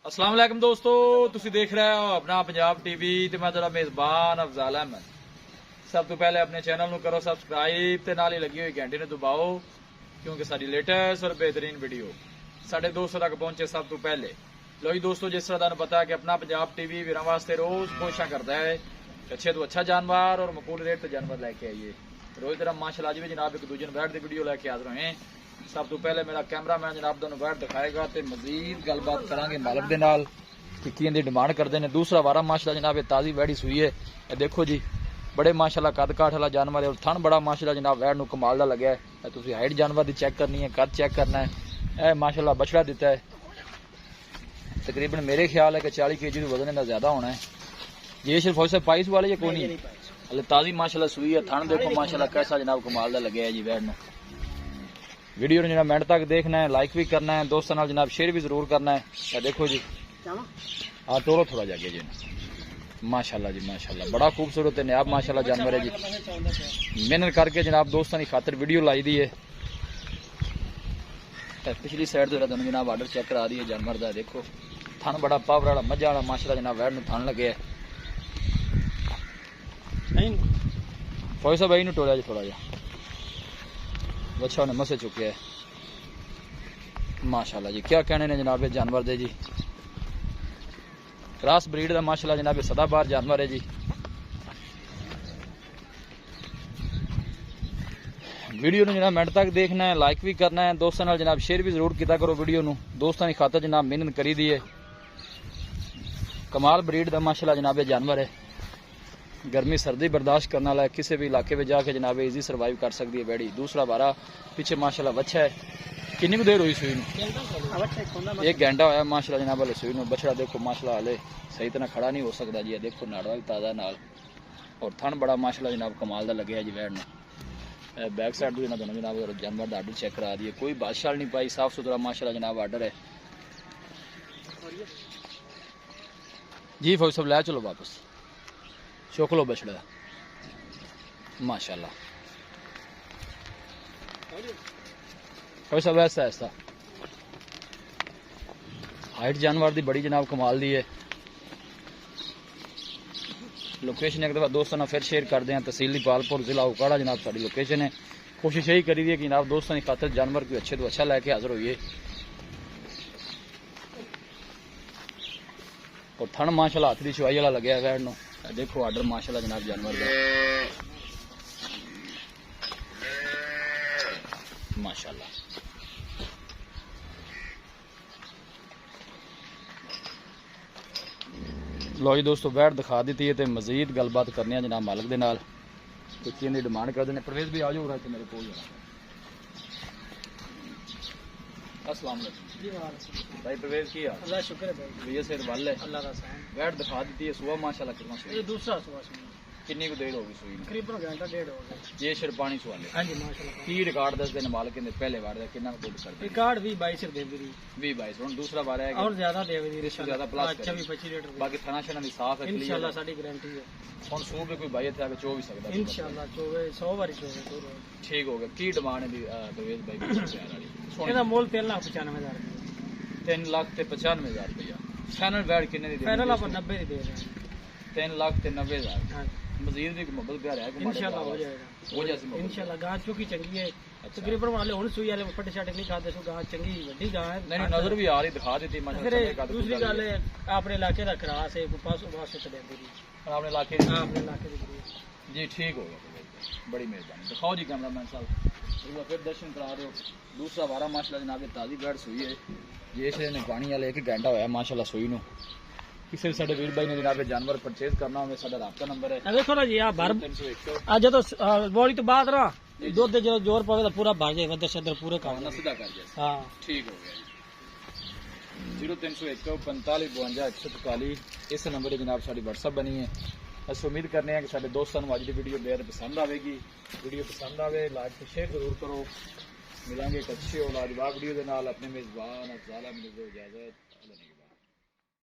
अस्सलाम वालेकुम दोस्तों, तुसी देख रहे हो अपना पंजाब टीवी ते मैं तेरा मेजबान अफजाल अहमद। सब तो पहले अपने चैनल ਨੂੰ करो सबसक्राइब ते नाल ही लगी हुई घंटी ਨੂੰ दबाओ क्योंकि साडी लेटेस्ट और बेहतरीन वीडियो साडे दोस्तों तक पहुंचे सब तो पहले। लो जी दोस्तों, जिस तरह तुहानू पता है कि अपना पंजाब टीवी वीरां वास्ते रोज कोशिशां करता है अच्छे तो अच्छा जानवर और मकबूल रेट ते जानवर लेके आइए। रोज तरह माशाल्लाह अज भी जनाब एक दूजे बैठ दी वीडियो लेके हाजिर होए। सब तो पहले मेरा कैमरामैन जनाब तुहानू बैठ दिखाएगा ते मजीद गलबात करांगे मालक दे नाल कि की इहदी डिमांड करदे ने। दूसरा वारा माशाल्लाह जनाब ताजी वैड़ी सुई है, ये देखो जी बड़े माशाल्लाह कद काठ वाला जानवर है और थन बड़ा माशाल्लाह जनाब वैड़ नू कमाल दा लग्या है। तुसीं हाइट जानवर दी चेक करनी है, कद चेक करना है। यह माशाल्लाह बछड़ा दिता है, तकरीबन मेरे ख्याल है कि 40 kg वजन इहदा ज्यादा होना है। ये सिर्फ वैसे पाइस वाले या कोई नहीं, हले ताजी माशाल्लाह सुई है। थन देखो माशाल्लाह कैसा जनाब कमाल दा लग्या है जी वैड़ नू। वीडियो ने जनाब एंड तक देखना है, लाइक भी करना है, दोस्तों नाल जनाब शेयर भी जरूर करना है। ये देखो जी हाँ टोरो थोड़ा जाके जी माशाल्लाह जी माशाल्लाह बड़ा खूबसूरत है नायाब माशाल्लाह जानवर है जी। मेहनत करके जनाब दोस्तों की खातर वीडियो लाई दी है। पिछली साइड तो जनाब आर्डर चेक करा दी है जानवर का। देखो थन बड़ा पावर वाला मजा वाला माशाल्लाह जनाब वैड़ थन लगे है। फौज साहब भाई टोलिया जी थोड़ा जा बच्चा उन्हें मसे चुके है माशाल्लाह जी। क्या कहने ने जनाब जानवर दे जी, क्रॉस ब्रीड का माशाल्लाह जनाब सदाबहार जानवर है जी। वीडियो जनाब एंड तक देखना है, लाइक भी करना है, दोस्तों नाल जनाब शेयर भी जरूर किया करो। वीडियो नू दोस्तों की खातर जनाब मेहनत करी दी है। कमाल ब्रीड का माशाल्लाह जनाब जानवर है, गर्मी सर्दी बर्दाश्त करने वाला है। किसी भी इलाके में जाके जनाब इजी सर्वाइव कर सकती है बैड़ी। दूसरा बारा पीछे माशाल्लाह बच्चा है। कितनी देर हुई सुई नूं? 1 घंटा होया माशाल्लाह जनाब हले सुई नूं। बछड़ा देखो माशाल्लाह हले सही तरह खड़ा नहीं हो सकता जी। देखो नाड़ा भी ताज़ा नाल और थन बड़ा माशाल्लाह जनाब कमाल दा लगे जी वैड़ नूं। बैक साइड भी जनाब जानवर का आर्डर चेक करा दिए, कोई बादशाह नहीं पाई, साफ सुथरा माशाल्लाह जनाब आर्डर है जी। फौज साहब लै चलो वापस चुक लो बछड़ा माशाल्लाह। सब ऐसा ऐसा हाइट जानवर दी बड़ी जनाब कमाल दी है। लोकेशन एक दफा दोस्तों ने फिर शेयर कर दें, तहसील दीपालपुर जिला उकाड़ा जनाब साड़ी लोकेशन है। कोशिश यही करी है कि जनाब दोस्तों की खातर जानवर कोई अच्छे तो अच्छा लैके हाजिर होइए। और थन माशाल्लाह हाथ की चुवाई वाला लगे वैड़ नूं। देखो आर्डर माशाल्लाह जनाब जानवर का माशाल्लाह। लो जी दोस्तों वैड़ दिखा दी है तो मजीद गलबात करने जनाब मालक के नाल की डिमांड करते हैं। परवेज भी आ जाओ रहा मेरे को। अस्सलाम वालेकुम भाई परवेज की हाल? अल्लाह शुक्र है भाई, भैया से वाल है अल्लाह का सहन। वैड़ दिखा दी है सुबह माशाल्लाह कितना सुई? ये दूसरा सुबह सुना कितनी को देर होगी सुई? तकरीबन घंटा डेढ़ हो गया। ये शिरपानी सवाले हाँ जी माशाल्लाह। की रिकॉर्ड दस दिन मालक ने पहले बार का कितना गुड कर दिया? रिकॉर्ड भी 22 दे दी 20-22 हुन दूसरा बार है और ज्यादा दे दी इससे ज्यादा प्लस अच्छा भी 25 लीटर बाकी थाना शना भी साफ है इंशाल्लाह साडी गारंटी है। हुन सूब पे कोई भाई थे आके चो भी सकदा इंशाल्लाह चोवे 100 बारी चोवे दूर ठीक हो गया। की डिमांड है दी परवेज भाई प्यार वाली? ਇਹਦਾ ਮੁੱਲ 3,95,000 3,95,000 रुपया। फाइनल वैड कितने दी? फाइनल आप 90 ਦੀ ਦੇ ਰਹੇ 3,90,000। ਹਾਂ मजीद भी मोहब्बत प्यार है इंशाल्लाह हो जाएगा हो जैसी मोहब्बत। इंशाल्लाह गां चुकी चंगी है। तकरीबन वाले हुन सुई वाले फटे शाटे नहीं खाते सो गां चंगी वड्डी गां है। नहीं नजर भी आ रही दिखा देती फिर दूसरी गल है अपने इलाके दा क्रास है पासों पास चले दी अपने इलाके अपने इलाके दी जी ठीक हो गया। बड़ी मेहरबानी। दिखाओ जी कैमरामैन साहब फिर दर्शन करा रहे हो। दूसरा वारा माशाल्लाह जनाब ताज़ी बैठ सुई है। ये से ने पानी वाले 1 घंटा होया माशाल्लाह सुई नूं। किसी भी वीर भाई ने जनाब जानवर परचेज करना हो साडा राब्ता नंबर है। देखो ना जी भर आज तो बॉडी तो बाद ना दुध जो जोर पवे तो पूरा भर जाए वदर शदर पूरे काम सीधा कर दिया। हाँ ठीक हो गया। 0301 45 52 143 इस नंबर पर जनाब साड़ी व्हाट्सअप बनी है। अस उम्मीद करने हैं कि साडे दोस्तों को अज की वीडियो बेहद पसंद आएगी। वीडियो पसंद आए लाइक तो शेयर जरूर करो। मिलेंगे एक अच्छी और लाजवाब वीडियो के नाल। अपने मेजबान अफजाल अहमद को इजाजत।